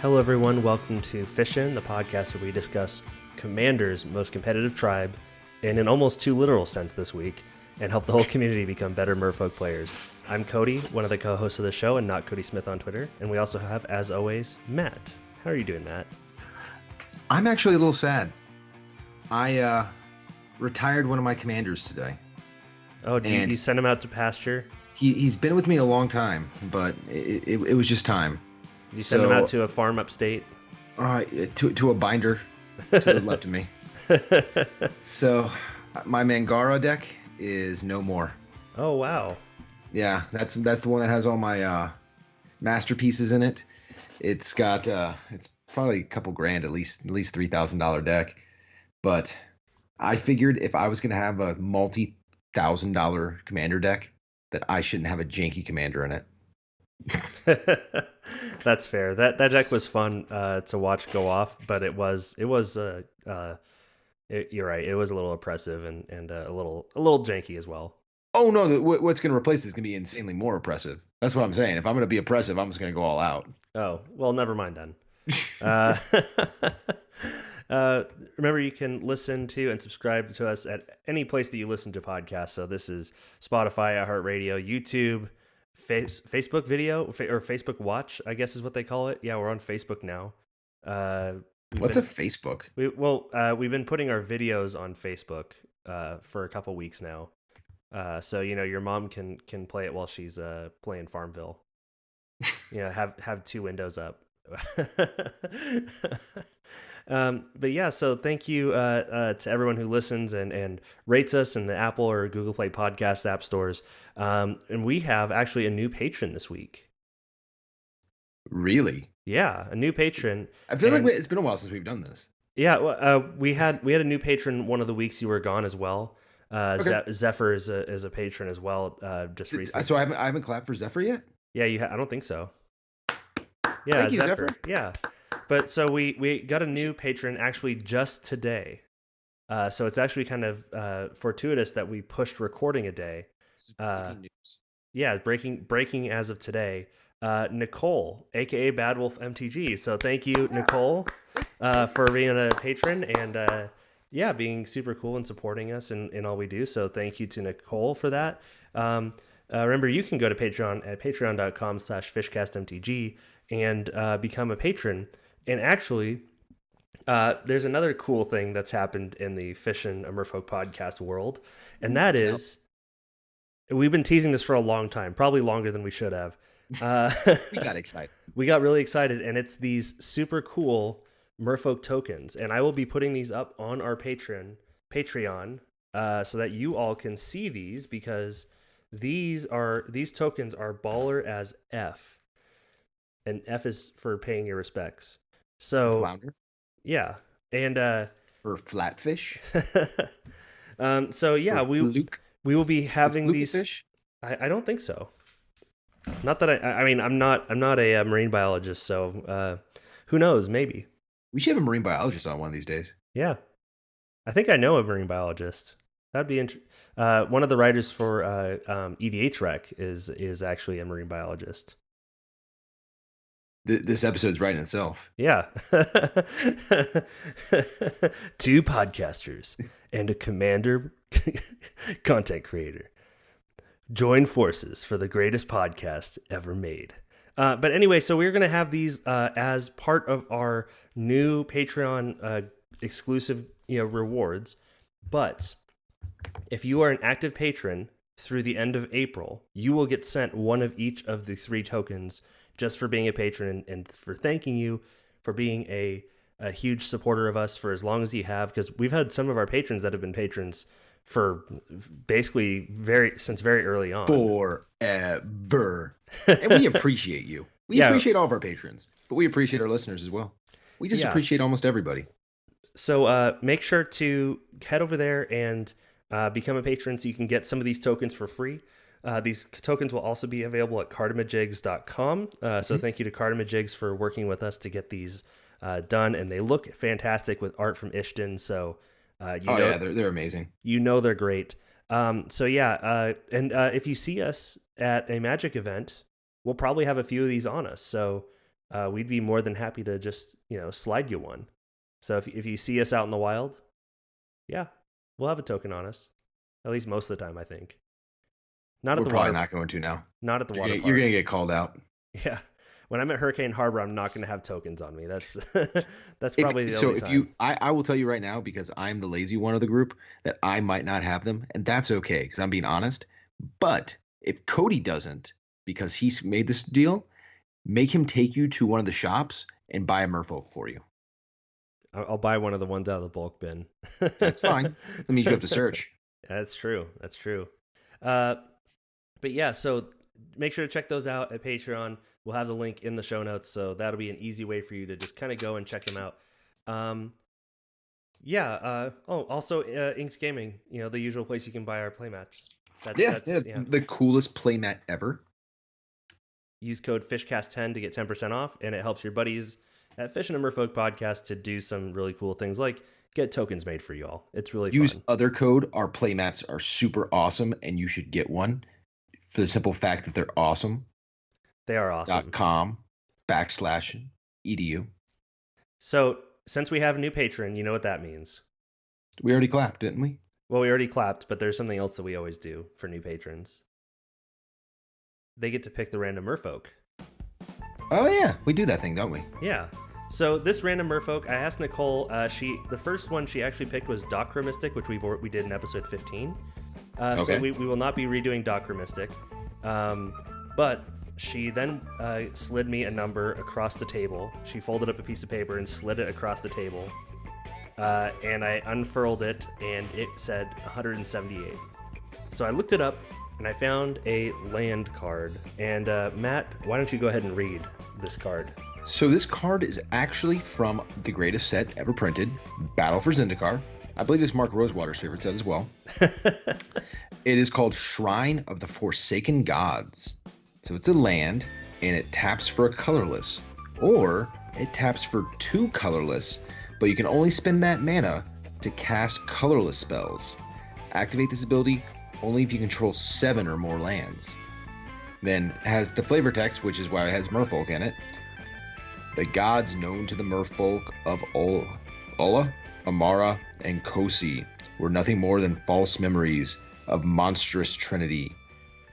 Hello, everyone. Welcome to Fishin, the podcast where we discuss Commander's most competitive tribe in an almost too literal sense this week and help the whole community become better Merfolk players. I'm Cody, one of the co-hosts of the show, and not Cody Smith on Twitter. And we also have, as always, Matt. How are you doing, Matt? I'm actually a little sad. I retired one of my commanders today. Oh, did you send him out to pasture? He's been with me a long time, but it was just time. You send him out to a farm upstate? To a binder to the left of me. So my Mangara deck is no more. Oh, wow. Yeah, that's the one that has all my masterpieces in it. It's got it's probably a couple grand, at least $3,000 deck. But I figured if I was gonna have a multi-$1,000 commander deck, that I shouldn't have a janky commander in it. That's fair. That deck was fun to watch go off, but you're right. It was a little oppressive and a little janky as well. Oh no, what's going to replace it is going to be insanely more oppressive. That's what I'm saying. If I'm going to be oppressive, I'm just going to go all out. Oh, well, never mind then. Remember, you can listen to and subscribe to us at any place that you listen to podcasts. So this is Spotify, iHeartRadio, YouTube, Facebook video or Facebook Watch, I guess is what they call it. Yeah, we're on Facebook now. What's a Facebook? We've been putting our videos on Facebook for a couple weeks now. So your mom can play it while she's playing Farmville. Have two windows up. But yeah, so thank you to everyone who listens and rates us in the Apple or Google Play podcast app stores. And we have actually a new patron this week. Really? Yeah, a new patron. I feel like it's been a while since we've done this. Yeah, we had a new patron one of the weeks you were gone as well. Okay. Zephyr is a patron as well. Just recently. So I haven't clapped for Zephyr yet? Yeah, I don't think so. Yeah, Thank you, Zephyr. Yeah. But so we got a new patron actually just today. So it's actually kind of fortuitous that we pushed recording a day. Breaking news. Yeah, breaking as of today. Nicole, aka Bad Wolf MTG. So thank you, Nicole, for being a patron and being super cool and supporting us in all we do. So thank you to Nicole for that. Remember, you can go to Patreon at patreon.com/fishcastmtg and become a patron. And actually, there's another cool thing that's happened in the Fishin' a Merfolk podcast world, and that is, we've been teasing this for a long time, probably longer than we should have. We got excited. We got really excited, and it's these super cool Merfolk tokens, and I will be putting these up on our Patreon, so that you all can see these, because these tokens are baller as F, and F is for paying your respects. So, Flounder? Yeah, and for flatfish. So yeah, we will be having these. Fish? I don't think so. Not that I mean I'm not a marine biologist, so who knows? Maybe we should have a marine biologist on one of these days. Yeah, I think I know a marine biologist. That'd be interesting. One of the writers for EDH Rec is actually a marine biologist. This episode's writing itself. Yeah. Two podcasters and a commander content creator join forces for the greatest podcast ever made. But anyway, so we're going to have these as part of our new Patreon exclusive rewards. But if you are an active patron through the end of April, you will get sent one of each of the 3 tokens just for being a patron and for thanking you for being a huge supporter of us for as long as you have, because we've had some of our patrons that have been patrons for basically since very early on. Forever. And we appreciate you. We appreciate all of our patrons, but we appreciate our listeners as well. We just appreciate almost everybody. So make sure to head over there and become a patron so you can get some of these tokens for free. These tokens will also be available at cardamajigs.com. So thank you to Cardamajigs for working with us to get these done. And they look fantastic with art from Ishton. So they're amazing. They're great. And if you see us at a Magic event, we'll probably have a few of these on us. So we'd be more than happy to just, slide you one. So if you see us out in the wild, yeah, we'll have a token on us. At least most of the time, I think. Not at We're the probably water. not going to now. Not at the water park. You're gonna get called out. Yeah. When I'm at Hurricane Harbor, I'm not going to have tokens on me. That's that's probably the only time. So I will tell you right now, because I'm the lazy one of the group, that I might not have them, and that's okay because I'm being honest. But if Kody doesn't, because he's made this deal, make him take you to one of the shops and buy a Merfolk for you. I'll buy one of the ones out of the bulk bin. That's fine. That means you have to search. That's true. That's true. But yeah, so make sure to check those out at Patreon. We'll have the link in the show notes, so that'll be an easy way for you to just kind of go and check them out. Also Inked Gaming, the usual place you can buy our playmats. That's the coolest playmat ever. Use code FISHCAST10 to get 10% off, and it helps your buddies at Fishin and Merfolk Podcast to do some really cool things like get tokens made for y'all. It's really Use fun. other code. Our playmats are super awesome, and you should get one for the simple fact that they're awesome. They are awesome. .com/edu. So since we have a new patron, you know what that means. We already clapped, didn't we? Well, we already clapped, but there's something else that we always do for new patrons. They get to pick the random merfolk. Oh yeah, we do that thing, don't we? Yeah. So this random merfolk, I asked Nicole. The first one she actually picked was Docra Mystic, which we did in episode 15. Okay. So we will not be redoing Docra Mystic, but she then slid me a number across the table. She folded up a piece of paper and slid it across the table, and I unfurled it, and it said 178. So I looked it up, and I found a land card. And Matt, why don't you go ahead and read this card? So this card is actually from the greatest set ever printed, Battle for Zendikar. I believe it's Mark Rosewater's favorite set as well. It is called Shrine of the Forsaken Gods. So it's a land, and it taps for a colorless, or it taps for 2 colorless, but you can only spend that mana to cast colorless spells. Activate this ability only if you control 7 or more lands. Then has the flavor text, which is why it has Merfolk in it. The gods known to the Merfolk of Ulla, Amara, and Kosi were nothing more than false memories of monstrous trinity,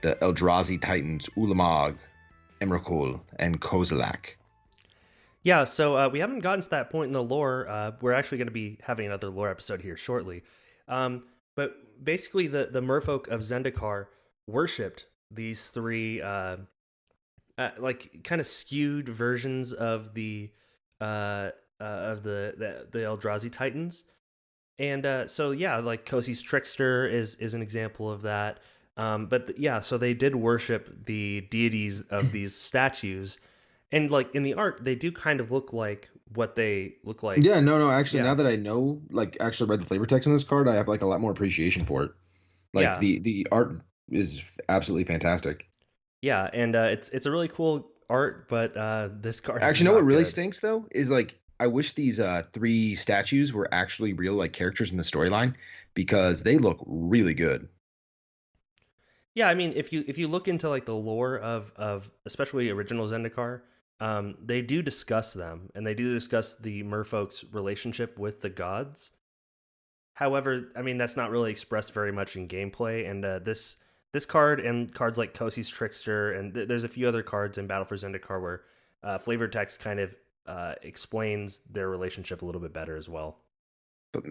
the Eldrazi Titans Ulamog, Emrakul, and Kozilek. Yeah, so we haven't gotten to that point in the lore. We're actually going to be having another lore episode here shortly. But basically, the Merfolk of Zendikar worshipped these 3 kind of skewed versions of the Eldrazi Titans. And so like Kosi's Trickster is an example of that. So they did worship the deities of these statues, and like in the art, they do kind of look like what they look like. Yeah, no, actually, now that I know, actually read the flavor text on this card, I have a lot more appreciation for it. The art is absolutely fantastic. Yeah, and it's a really cool art, but this card. Actually, you know what really stinks though is I wish these 3 statues were actually real characters in the storyline, because they look really good. Yeah, I mean, if you look into the lore of especially original Zendikar, they do discuss them, and they do discuss the Merfolk's relationship with the gods. However, I mean, that's not really expressed very much in gameplay, and this card and cards like Kosi's Trickster, and there's a few other cards in Battle for Zendikar where flavor text kind of explains their relationship a little bit better as well. But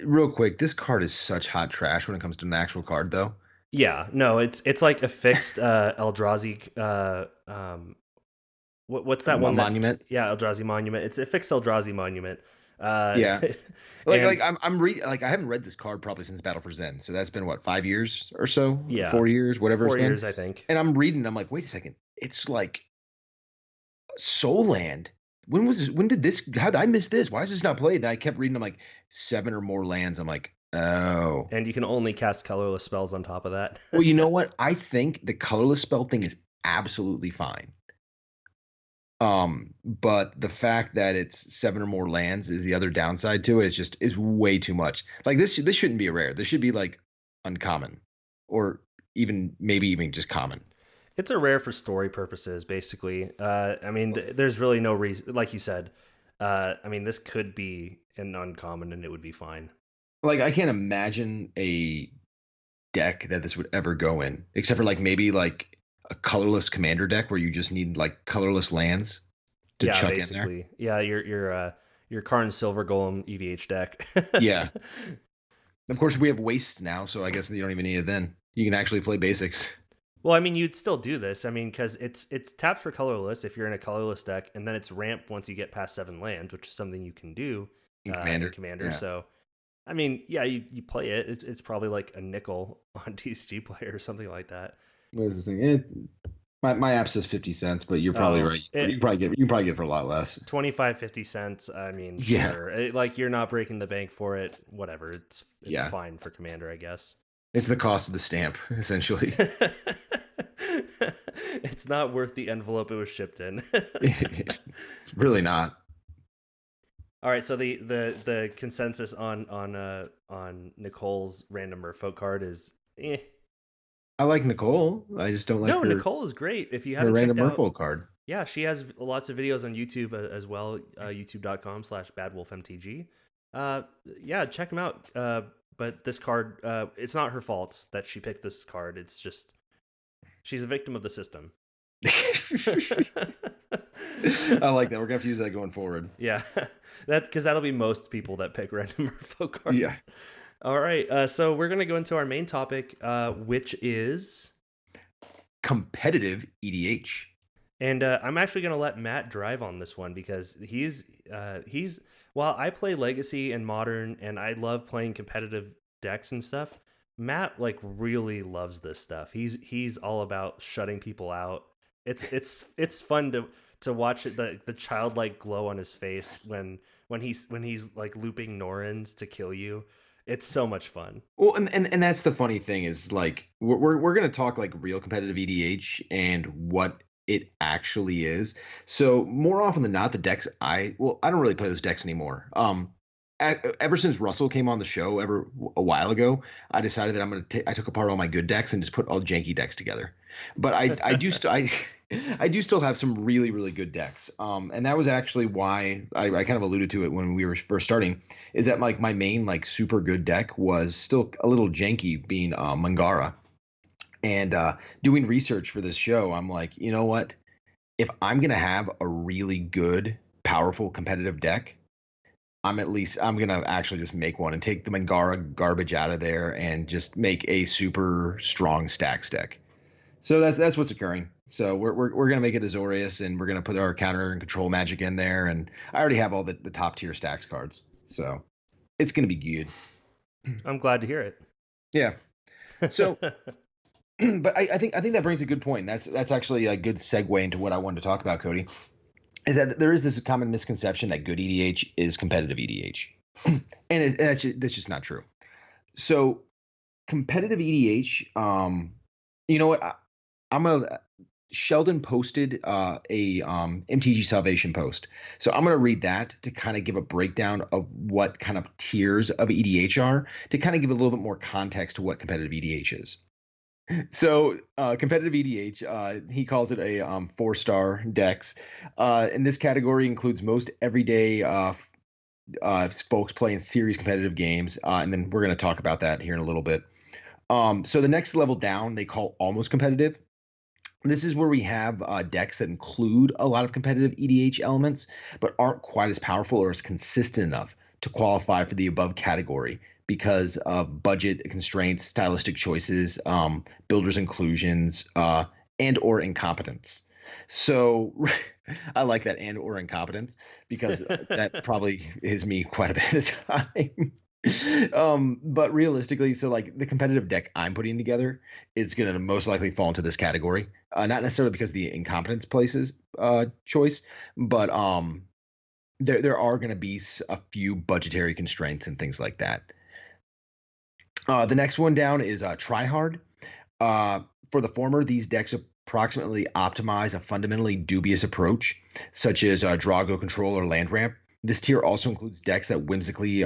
real quick, this card is such hot trash when it comes to an actual card, though. Yeah, no, it's like a fixed Eldrazi. What's that one? Monument. Eldrazi Monument. It's a fixed Eldrazi Monument. Yeah, I'm reading. I haven't read this card probably since Battle for Zen, so that's been what, 5 years or so? Yeah, 4 years, whatever. 4 years, I think. And I'm reading. I'm like, wait a second. It's like Soul Land. When did this? How did I miss this? Why is this not played? And I kept reading. I'm like, 7 or more lands. I'm like, oh. And you can only cast colorless spells on top of that. Well, you know what? I think the colorless spell thing is absolutely fine. But the fact that it's 7 or more lands is the other downside to it. Is way too much. This shouldn't be a rare. This should be uncommon, or maybe even just common. It's a rare for story purposes, basically. I mean, there's really no reason, like you said. I mean, this could be an uncommon, and it would be fine. Like I can't imagine a deck that this would ever go in, except for like maybe like a colorless commander deck where you just need like colorless lands to Yeah, chuck in there. basically. Yeah, your Karn Silver Golem EDH deck. Yeah. Of course, we have wastes now, so I guess you don't even need it then. You can actually play basics. Well, I mean, you'd still do this. I mean, because it's tapped for colorless if you're in a colorless deck, and then it's ramp once you get past 7 lands, which is something you can do In in Commander. Commander. Yeah. So, I mean, yeah, you play it. It's probably like a nickel on TCG Player or something like that. What is this thing? My app says 50 cents, but you're probably right. You can probably get it for a lot less. 25, 50 cents. I mean, Yeah. sure. Like you're not breaking the bank for it. Whatever. It's Yeah. fine for Commander, I guess. It's the cost of the stamp, essentially. It's not worth the envelope it was shipped in. Really not. All right, so the consensus on Nicole's random Merfolk card is I like Nicole. I just don't like no. her, Nicole is great. If you her haven't random checked out, Merfolk card. yeah, she has lots of videos on YouTube as well. YouTube.com/badwolfmtg. Yeah, check them out. But this card, it's not her fault that she picked this card. It's just she's a victim of the system. I like that. We're gonna have to use that going forward. Yeah, that'll be most people that pick random Merfolk cards. Yeah. All right, so we're gonna go into our main topic, which is Competitive EDH. And I'm actually going to let Matt drive on this one because he's while I play Legacy and Modern and I love playing competitive decks and stuff, Matt like really loves this stuff. He's all about shutting people out. It's fun to watch it, the childlike glow on his face when he's like looping Norins to kill you. It's so much fun. Well, and that's the funny thing is like we're gonna talk like real competitive EDH and what it actually is. So more often than not, the decks I don't really play those decks anymore. Ever since Russell came on the show a while ago, I decided that I took apart all my good decks and just put all janky decks together. But I do still have some really, really good decks. And that was actually why I kind of alluded to it when we were first starting, is that like my main like super good deck was still a little janky, being Mangara. And doing research for this show, I'm like, you know what? If I'm gonna have a really good, powerful competitive deck, I'm gonna actually just make one and take the Mangara garbage out of there and just make a super strong stacks deck. So that's what's occurring. So we're gonna make it Azorius, and we're gonna put our counter and control magic in there, and I already have all the top tier stacks cards, so it's gonna be good. I'm glad to hear it. Yeah. So, but I think that brings a good point. That's actually a good segue into what I wanted to talk about, Kody. Is that there is this common misconception that good EDH is competitive EDH, and that's just not true. So, competitive EDH, you know what? Sheldon posted a MTG Salvation post. So I'm going to read that to kind of give a breakdown of what kind of tiers of EDH are, to kind of give a little bit more context to what competitive EDH is. So competitive EDH, he calls it a 4-star decks. And this category includes most everyday folks playing series competitive games. And then we're going to talk about that here in a little bit. So the next level down, they call almost competitive. This is where we have decks that include a lot of competitive EDH elements, but aren't quite as powerful or as consistent enough to qualify for the above category because of budget constraints, stylistic choices, builders inclusions, and or incompetence. So I like that and or incompetence because that probably is me quite a bit of the time. But realistically, so like the competitive deck I'm putting together is going to most likely fall into this category. Not necessarily because the incompetence places choice, but there are going to be a few budgetary constraints and things like that. The next one down is try hard. For the former, these decks approximately optimize a fundamentally dubious approach, such as draw, go, control, or land ramp. This tier also includes decks that whimsically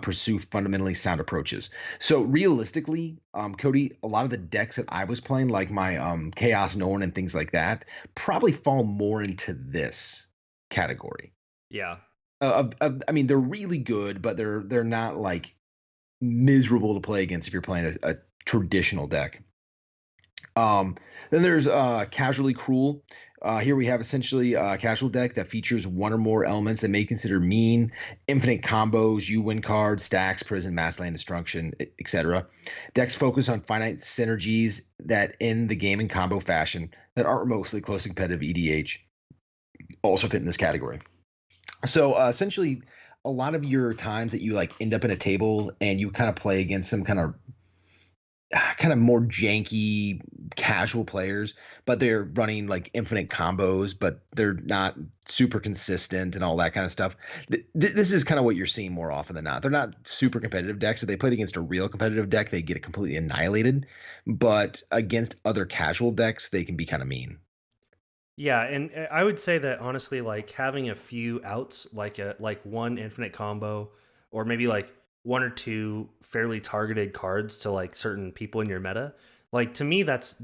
pursue fundamentally sound approaches. So realistically, Kody, a lot of the decks that I was playing, like my Chaos Norn and things like that, probably fall more into this category. Yeah. I mean, they're really good, but they're not like miserable to play against if you're playing a traditional deck. Then there's Casually Cruel. Here we have essentially a casual deck that features one or more elements that may consider mean, infinite combos, you win cards, stacks, prison, mass land destruction, etc. Decks focus on finite synergies that end the game in combo fashion that aren't remotely close to competitive EDH. Also fit in this category. So essentially, a lot of your times that you like end up in a table and you kind of play against some kind of more janky casual players, but they're running like infinite combos, but they're not super consistent and all that kind of stuff. This is kind of what you're seeing more often than not. They're not super competitive decks. If they played against a real competitive deck, they get it completely annihilated. But against other casual decks, they can be kind of mean. Yeah, and I would say that honestly, like having a few outs, like one infinite combo, or maybe like one or two fairly targeted cards to like certain people in your meta, like to me that's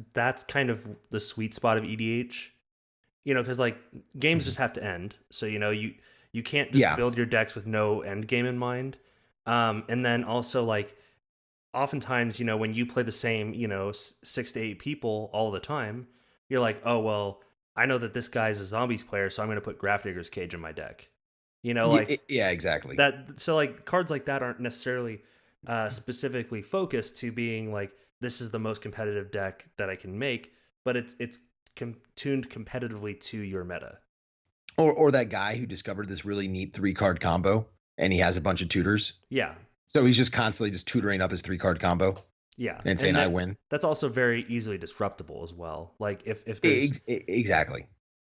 kind of the sweet spot of EDH. Because like games just have to end, so you can't just build your decks with no end game in mind. And then also like oftentimes, when you play the same 6 to 8 people all the time, you're like, oh well, I know that this guy's a zombies player, so I'm going to put Grafdigger's Cage in my deck. Like yeah, exactly. that. So like cards like that aren't necessarily specifically focused to being like this is the most competitive deck that I can make, but it's tuned competitively to your meta. Or that guy who discovered this really neat 3-card combo and he has a bunch of tutors. Yeah. So he's just constantly just tutoring up his 3-card combo. Yeah, and saying I win. That's also very easily disruptible as well. Like if there's exactly.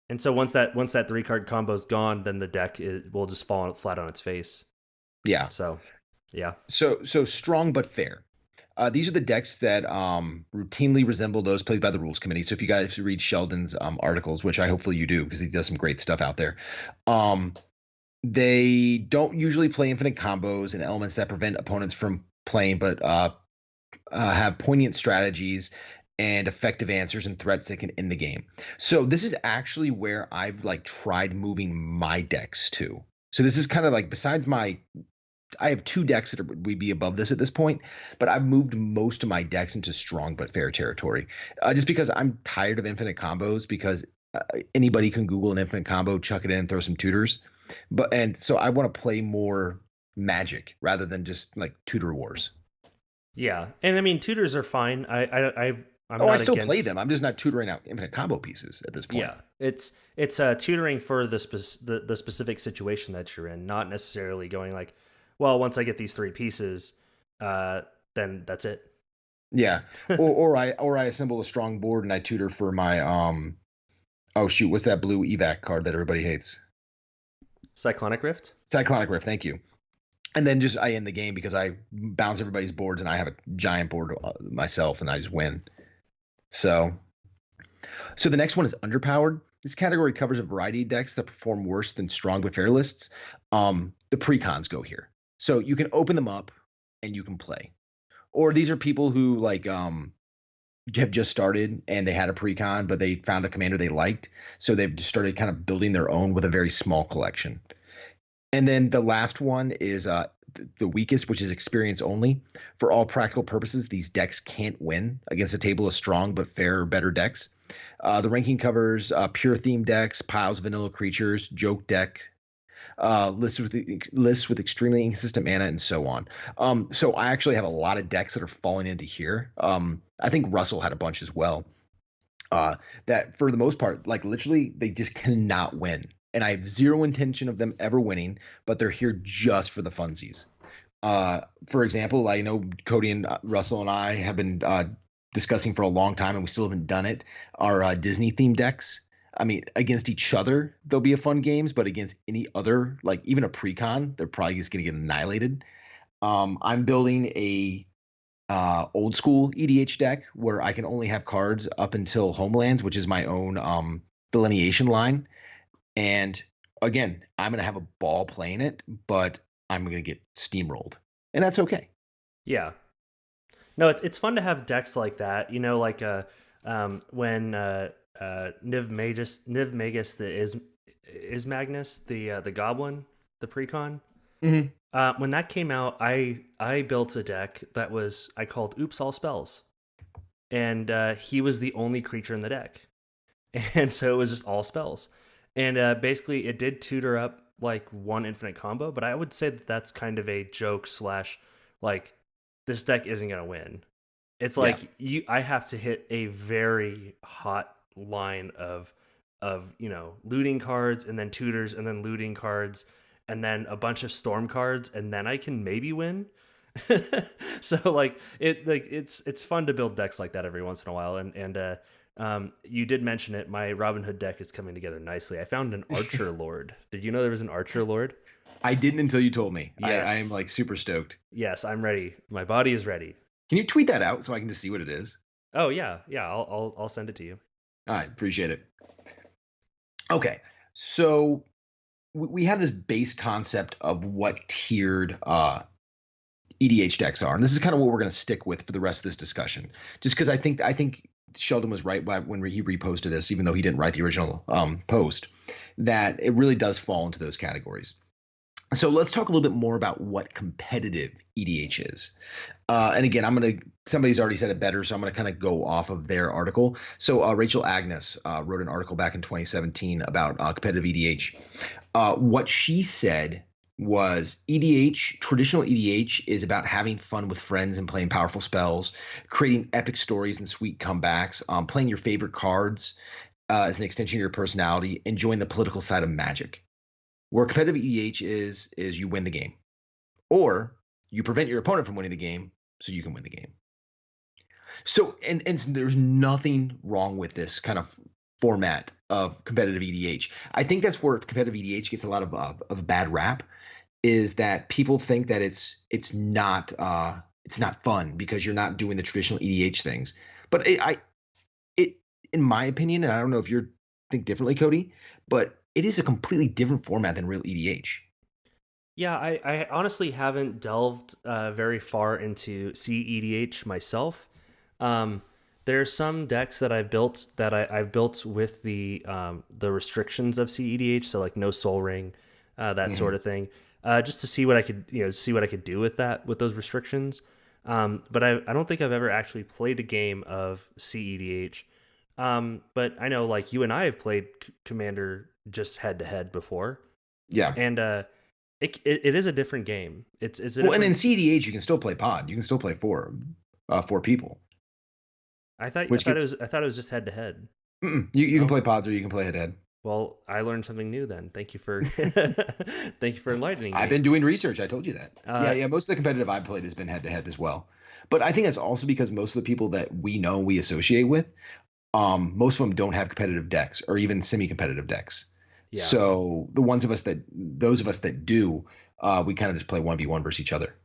And so once that 3-card combo's gone, then the deck will just fall flat on its face. Yeah. So, yeah. So strong but fair. These are the decks that routinely resemble those played by the rules committee. So if you guys read Sheldon's articles, which I hopefully you do because he does some great stuff out there, they don't usually play infinite combos and elements that prevent opponents from playing, but have poignant strategies and effective answers and threats that can end the game. So this is actually where I've like tried moving my decks to. So this is kind of like besides I have 2 decks that would be above this at this point, but I've moved most of my decks into strong but fair territory, just because I'm tired of infinite combos. Because anybody can Google an infinite combo, chuck it in, throw some tutors, and so I want to play more Magic rather than just like tutor wars. Yeah, and I mean tutors are fine. I still play them. I'm just not tutoring out infinite combo pieces at this point. Yeah, it's tutoring for the specific situation that you're in, not necessarily going like, well, once I get these 3 pieces, then that's it. Yeah, or I assemble a strong board and I tutor for my oh shoot, what's that blue evac card that everybody hates? Cyclonic Rift. Cyclonic Rift, thank you. And then just I end the game because I bounce everybody's boards and I have a giant board myself and I just win. So the next one is Underpowered. This category covers a variety of decks that perform worse than strong but fair lists. The precons go here. So you can open them up and you can play. Or these are people who like have just started and they had a precon, but they found a commander they liked. So they've just started kind of building their own with a very small collection. And then the last one is the weakest, which is experience only. For all practical purposes, these decks can't win against a table of strong but fair or better decks. The ranking covers pure theme decks, piles of vanilla creatures, joke deck, lists with extremely inconsistent mana, and so on. So I actually have a lot of decks that are falling into here. I think Russell had a bunch as well. That for the most part, like literally, they just cannot win. And I have zero intention of them ever winning, but they're here just for the funsies. For example, I know Kody and Russell and I have been discussing for a long time, and we still haven't done it, our Disney-themed decks. I mean, against each other, they'll be a fun games, but against any other, like even a precon, they're probably just going to get annihilated. I'm building a old school EDH deck where I can only have cards up until Homelands, which is my own delineation line. And again, I'm going to have a ball playing it, but I'm going to get steamrolled. And that's okay. Yeah. No, it's fun to have decks like that. Like when Niv Magus is Magnus, the goblin, the precon. Mm-hmm. When that came out, I built a deck that I called Oops All Spells, and he was the only creature in the deck, and so it was just all spells, and basically it did tutor up like one infinite combo, but I would say that's kind of a joke slash like this deck isn't gonna win. It's like I have to hit a very hot line of looting cards and then tutors and then looting cards and then a bunch of storm cards and then I can maybe win. So it's fun to build decks like that every once in a while. And you did mention it. My Robin Hood deck is coming together nicely. I found an Archer Lord. Did you know there was an Archer Lord? I didn't until you told me. Yes. I am like super stoked. Yes, I'm ready. My body is ready. Can you tweet that out so I can just see what it is? Oh yeah. I'll send it to you. All right, appreciate it. Okay, so we have this base concept of what tiered EDH decks are, and this is kind of what we're going to stick with for the rest of this discussion. Just because I think Sheldon was right when he reposted this, even though he didn't write the original post, that it really does fall into those categories. So let's talk a little bit more about what competitive EDH is. And again, somebody's already said it better, so I'm going to kind of go off of their article. So Rachel Agnes wrote an article back in 2017 about competitive EDH. What she said was traditional EDH is about having fun with friends and playing powerful spells, creating epic stories and sweet comebacks, playing your favorite cards as an extension of your personality, enjoying the political side of Magic. Where competitive EDH is you win the game, or you prevent your opponent from winning the game so you can win the game. So, and there's nothing wrong with this kind of format of competitive EDH. I think that's where competitive EDH gets a lot of bad rap, is that people think that it's not fun because you're not doing the traditional EDH things. But it in my opinion, and I don't know if you think differently, Kody, but it is a completely different format than real EDH. Yeah, I honestly haven't delved very far into CEDH myself. There's some decks that I've built I've built with the restrictions of CEDH, so like no Soul Ring, that sort of thing, just to see what I could do with those restrictions. But I don't think I've ever actually played a game of CEDH. But I know like you and I have played Commander just head to head before. Yeah. And it is a different game. It's and in CEDH you can still play pod. You can still play four people. I thought it was just head to head. You can play pods or you can play head to head. Well, I learned something new then. Thank you for enlightening me. I've been doing research. I told you that. Yeah. Most of the competitive I've played has been head to head as well. But I think that's also because most of the people that we associate with, most of them don't have competitive decks or even semi-competitive decks. Yeah. So those of us that do, we kind of just play 1v1 versus each other.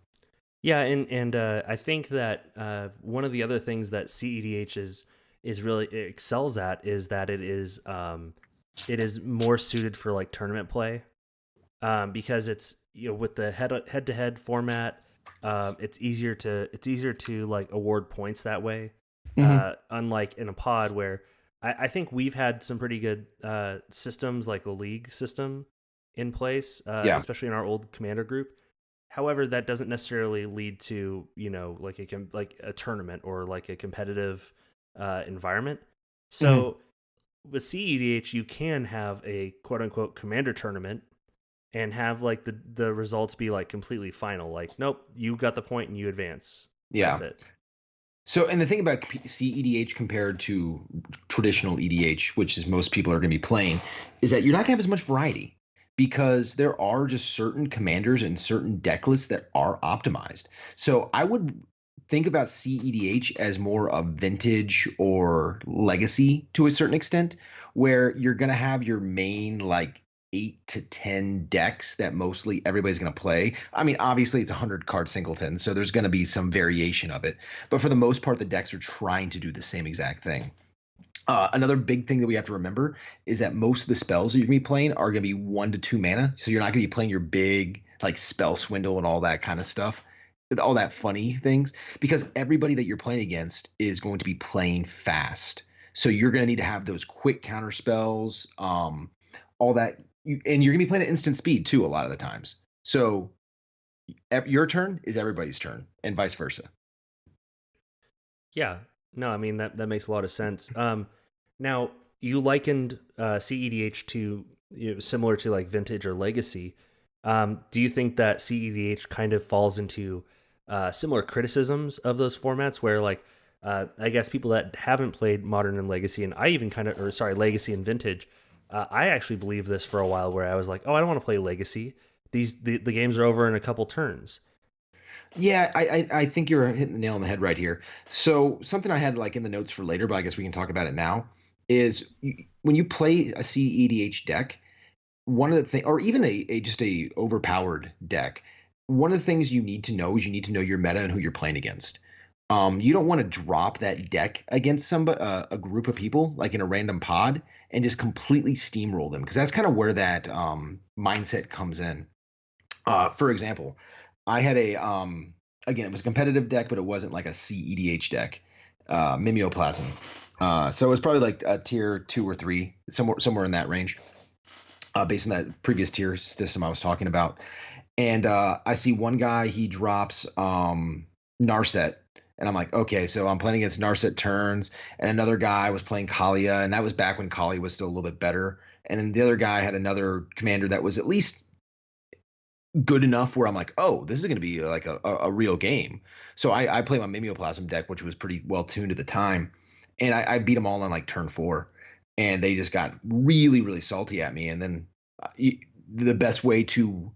Yeah, and I think that one of the other things that CEDH is really excels at is that it is more suited for like tournament play, because it's with the head to head format, it's easier to like award points that way. Unlike in a pod where I think we've had some pretty good systems like the league system in place, especially in our old commander group. However, that doesn't necessarily lead to like a tournament or like a competitive environment. So with CEDH, you can have a quote unquote commander tournament and have like the results be like completely final. Like, nope, you got the point and you advance. Yeah. That's it. So, and the thing about CEDH compared to traditional EDH, which is most people are going to be playing, is that you're not going to have as much variety because there are just certain commanders and certain deck lists that are optimized. So I would think about CEDH as more of vintage or legacy to a certain extent, where you're going to have your main like 8 to 10 decks that mostly everybody's going to play. I mean, obviously it's 100 card singleton, so there's going to be some variation of it. But for the most part, the decks are trying to do the same exact thing. Another big thing that we have to remember is that most of the spells that you're going to be playing are going to be 1 to 2 mana. So you're not going to be playing your big like spell swindle and all that kind of stuff, all that funny things, because everybody that you're playing against is going to be playing fast. So you're going to need to have those quick counter spells, all that, and you're going to be playing at instant speed too a lot of the times. So your turn is everybody's turn, and vice versa. Yeah. No, I mean that makes a lot of sense. Now you likened CEDH to similar to like Vintage or Legacy. Do you think that CEDH kind of falls into similar criticisms of those formats where like I guess people that haven't played Modern and Legacy, and I even kind of, or sorry, Legacy and Vintage, I actually believed this for a while where I was like, oh, I don't want to play Legacy. The games are over in a couple turns. Yeah, I think you're hitting the nail on the head right here. So something I had like in the notes for later, but I guess we can talk about it now, is when you play a CEDH deck, one of the things, or even a just a overpowered deck, one of the things you need to know is you need to know your meta and who you're playing against. You don't want to drop that deck against somebody, a group of people, like in a random pod, and just completely steamroll them, because that's kind of where that mindset comes in. For example, I had a again, it was a competitive deck, but it wasn't like a CEDH deck, Mimeoplasm. So it was probably like a tier 2 or 3, somewhere in that range, based on that previous tier system I was talking about. And I see one guy, he drops Narset, and I'm like, okay, so I'm playing against Narset turns, and another guy was playing Kalia, and that was back when Kali was still a little bit better. And then the other guy had another commander that was at least good enough where I'm like, oh, this is going to be like a real game. So I play my Mimeoplasm deck, which was pretty well tuned at the time, and I beat them all on like turn 4, and they just got really, really salty at me. And then the best way to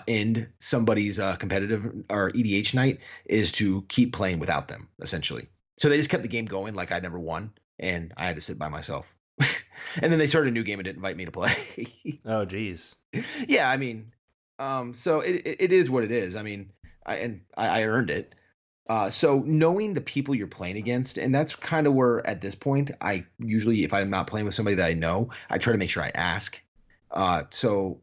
end somebody's competitive or EDH night is to keep playing without them, essentially. So they just kept the game going like I never won, and I had to sit by myself. And then they started a new game and didn't invite me to play. Oh, geez. Yeah, I mean, so it is what it is. I mean, I earned it. So knowing the people you're playing against, and that's kind of where at this point I usually, if I'm not playing with somebody that I know, I try to make sure I ask. So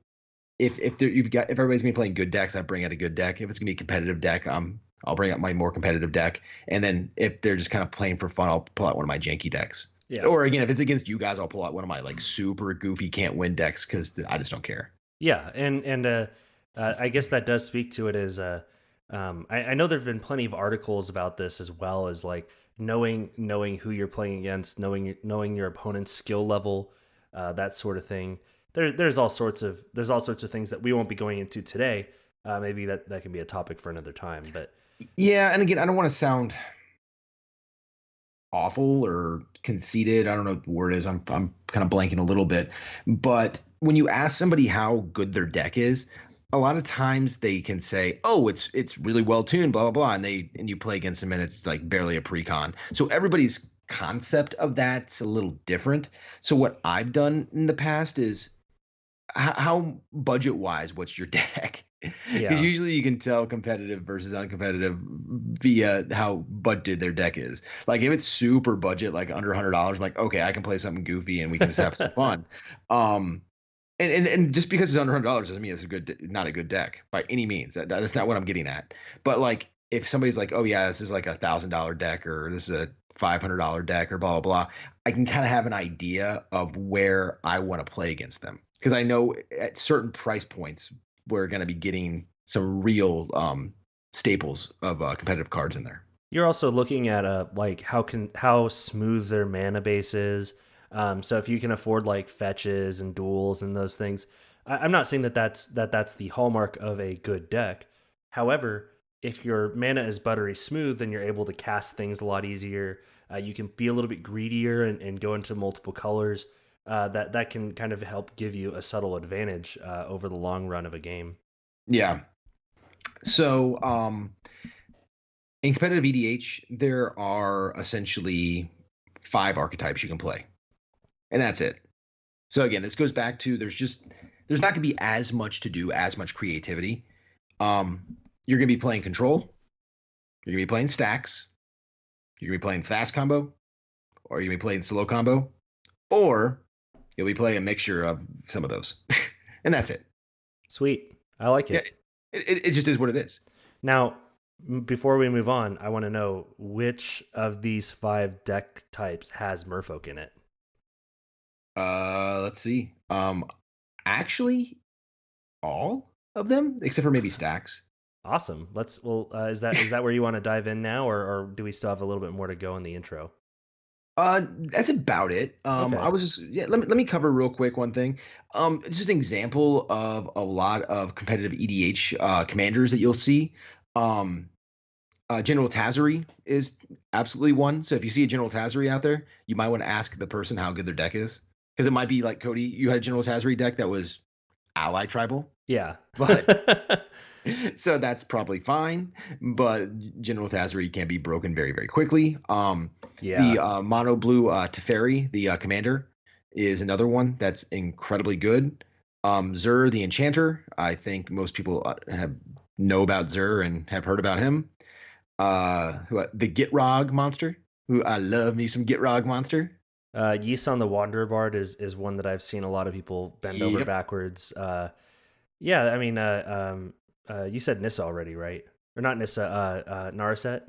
if everybody's been playing good decks, I bring out a good deck. If it's gonna be a competitive deck, I'll bring out my more competitive deck. And then if they're just kind of playing for fun, I'll pull out one of my janky decks. Yeah. Or again, if it's against you guys, I'll pull out one of my like super goofy can't win decks because I just don't care. Yeah, and I guess that does speak to it as I know there've been plenty of articles about this, as well as like knowing who you're playing against, knowing your opponent's skill level, that sort of thing. There's all sorts of things that we won't be going into today. Maybe that can be a topic for another time. But yeah, and again, I don't want to sound awful or conceited. I don't know what the word is. I'm kind of blanking a little bit. But when you ask somebody how good their deck is, a lot of times they can say, "Oh, it's really well tuned, blah blah blah," and you play against them and it's like barely a pre-con. So everybody's concept of that's a little different. So what I've done in the past is how budget wise, what's your deck? Because usually you can tell competitive versus uncompetitive via how budgeted their deck is. Like if it's super budget, like under $100, I'm like, okay, I can play something goofy and we can just have some fun. And just because it's under $100 doesn't mean it's not a good deck by any means. That's not what I'm getting at. But like if somebody's like, oh yeah, this is like $1,000 deck, or this is a $500 deck, or blah blah blah, I can kind of have an idea of where I want to play against them, because I know at certain price points we're going to be getting some real staples of competitive cards in there. You're also looking at like how smooth their mana base is. So if you can afford like fetches and duels and those things, I'm not saying that's the hallmark of a good deck. However, if your mana is buttery smooth, then you're able to cast things a lot easier. You can be a little bit greedier and go into multiple colors. That can kind of help give you a subtle advantage over the long run of a game. Yeah. So in competitive EDH, there are essentially 5 archetypes you can play, and that's it. So again, this goes back to there's not going to be as much to do, as much creativity. You're going to be playing control. You're going to be playing stacks. You're going to be playing fast combo, or you're going to be playing slow combo, or you'll be playing a mixture of some of those. And that's it. Sweet. I like Yeah, it. it just is what it is. Now, before we move on, I want to know which of these 5 deck types has Merfolk in it. Let's see. Actually, all of them except for maybe stacks. Awesome. Is that where you want to dive in now, or do we still have a little bit more to go in the intro? That's about it. Okay. I was just yeah. Let me cover real quick one thing. Just an example of a lot of competitive EDH commanders that you'll see. Um, General Tazari is absolutely one. So if you see a General Tazari out there, you might want to ask the person how good their deck is, because it might be like Kody. You had a General Tazari deck that was ally tribal, Yeah. but so that's probably fine. But General Tazari can be broken very, very quickly. The Yeah. mono blue Teferi, the commander, is another one that's incredibly good. Zur, the enchanter, I think most people have know about Zur and have heard about him. The Gitrog monster, who I love me some Gitrog monster. Ys on the Wanderer Bard is one that I've seen a lot of people bend over Yep. backwards. Yeah, I mean, you said Nissa already, right? Or not Nissa, Naraset?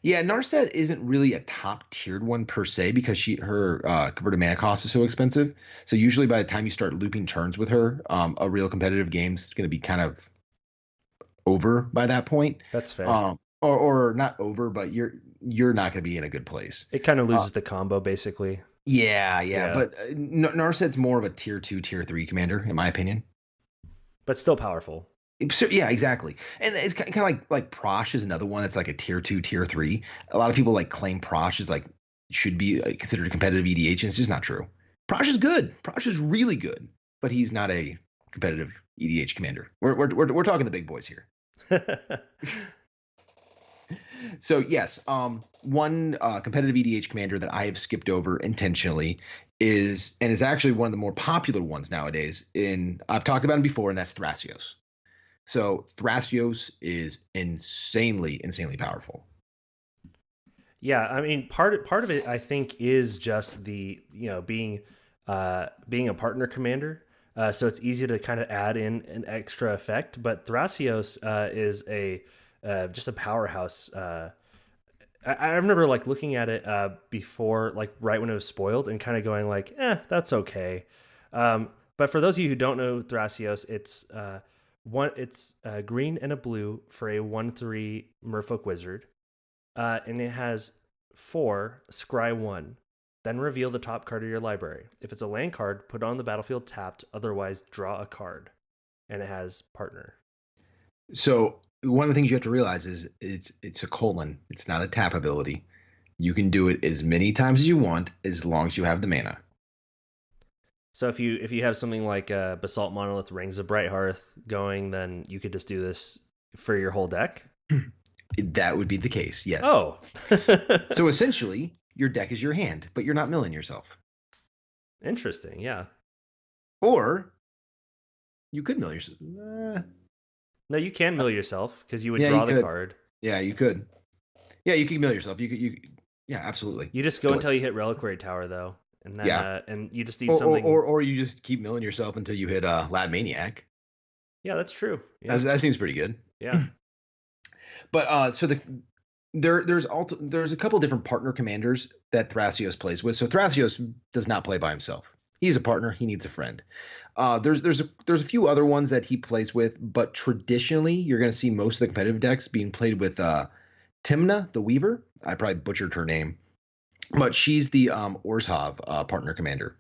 Yeah, Narset isn't really a top tiered one per se because her converted mana cost is so expensive. So usually by the time you start looping turns with her, a real competitive game's going to be kind of over by that point. That's fair. Or not over, but you're not going to be in a good place. It kind of Uh, loses the combo, basically. yeah, Yeah, but Narset's more of a tier 2, tier 3 commander in my opinion. but still powerful. So, yeah, exactly. And it's kind of like Prosh is another one that's like a tier 2, tier 3. A lot of people like claim Prosh is like should be considered a competitive EDH, and it's just not true. Prosh is good. Prosh is really good, but he's not a competitive EDH commander. We're talking the big boys here. So yes, one competitive EDH commander that I have skipped over intentionally is actually one of the more popular ones nowadays. I've talked about him before, and that's Thrasios. So Thrasios is insanely powerful. Yeah, I mean, part of it I think is just being being a partner commander. So it's easy to kind of add in an extra effect. But Thrasios is a just a powerhouse. I remember like looking at it before, like right when it was spoiled, and kind of going like, that's okay. But for those of you who don't know Thrasios, it's green and a blue for a 1/3 Merfolk wizard, and it has 4 scry 1. Then reveal the top card of your library. If it's a land card, put it on the battlefield tapped. Otherwise, draw a card. And it has partner. So one of the things you have to realize is it's a colon. It's not a tap ability. You can do it as many times as you want as long as you have the mana. So if you have something like Basalt Monolith Rings of Bright Hearth going, then you could just do this for your whole deck. That would be the case, yes. Oh, So essentially, your deck is your hand, but you're not milling yourself. interesting. Yeah. Or you could mill yourself. No, you can mill yourself because you would Yeah, you draw the could. card. Yeah, you could. Yeah, you could mill yourself. Yeah, absolutely. You just go Do it. until you hit Reliquary Tower, though, and then Yeah. and you just need something. Or you just keep milling yourself until you hit Lad Maniac. Yeah, that's true. Yeah, That seems pretty good. yeah. But so there's a couple different partner commanders that Thrasios plays with. So Thrasios does not play by himself. He's a partner. He needs a friend. There's a few other ones that he plays with, but traditionally you're going to see most of the competitive decks being played with Timna the Weaver. I probably butchered her name, but she's the Orzhov partner commander.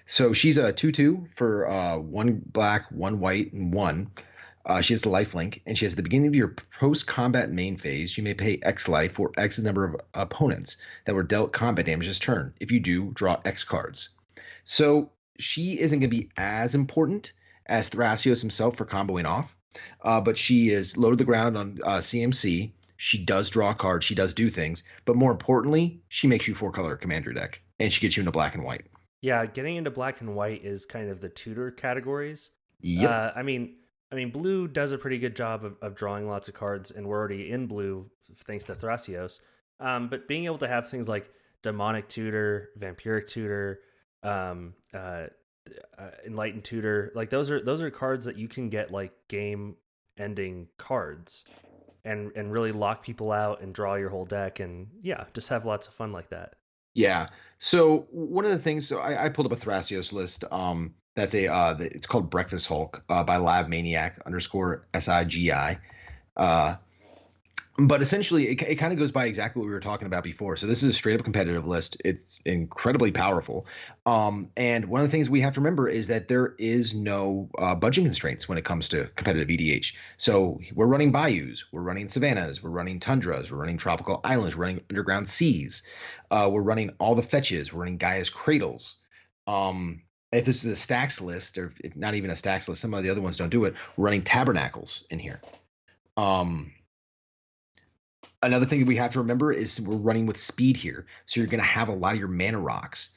So she's a 2/2 for 1 black, 1 white, and 1. She has the life link, and she has the beginning of your post-combat main phase. You may pay X life for X number of opponents that were dealt combat damage this turn. If you do, draw X cards. So she isn't going to be as important as Thrasios himself for comboing off, but she is low to the ground on CMC. She does draw cards. She does do things, but more importantly, she makes you 4-color commander deck, and she gets you into black and white. Yeah, getting into black and white is kind of the tutor categories. Yep. I mean, blue does a pretty good job of drawing lots of cards, and we're already in blue thanks to Thrasios. But being able to have things like demonic tutor, vampiric tutor, Enlightened Tutor, like those are cards that you can get like game ending cards and really lock people out and draw your whole deck and yeah, just have lots of fun like that. Yeah. So one of the things, so I pulled up a Thrasios list. That's it's called Breakfast Hulk by Lab Maniac underscore SIGI. Uh, but essentially, it kind of goes by exactly what we were talking about before. So this is a straight up competitive list. It's incredibly powerful. And one of the things we have to remember is that there is no budget constraints when it comes to competitive EDH. So we're running bayous, we're running savannas, we're running tundras, we're running tropical islands, we're running underground seas, we're running all the fetches, we're running Gaia's Cradles. If this is a stacks list, or if not even a stacks list, some of the other ones don't do it. We're running tabernacles in here. Another thing that we have to remember is we're running with speed here. So you're going to have a lot of your mana rocks,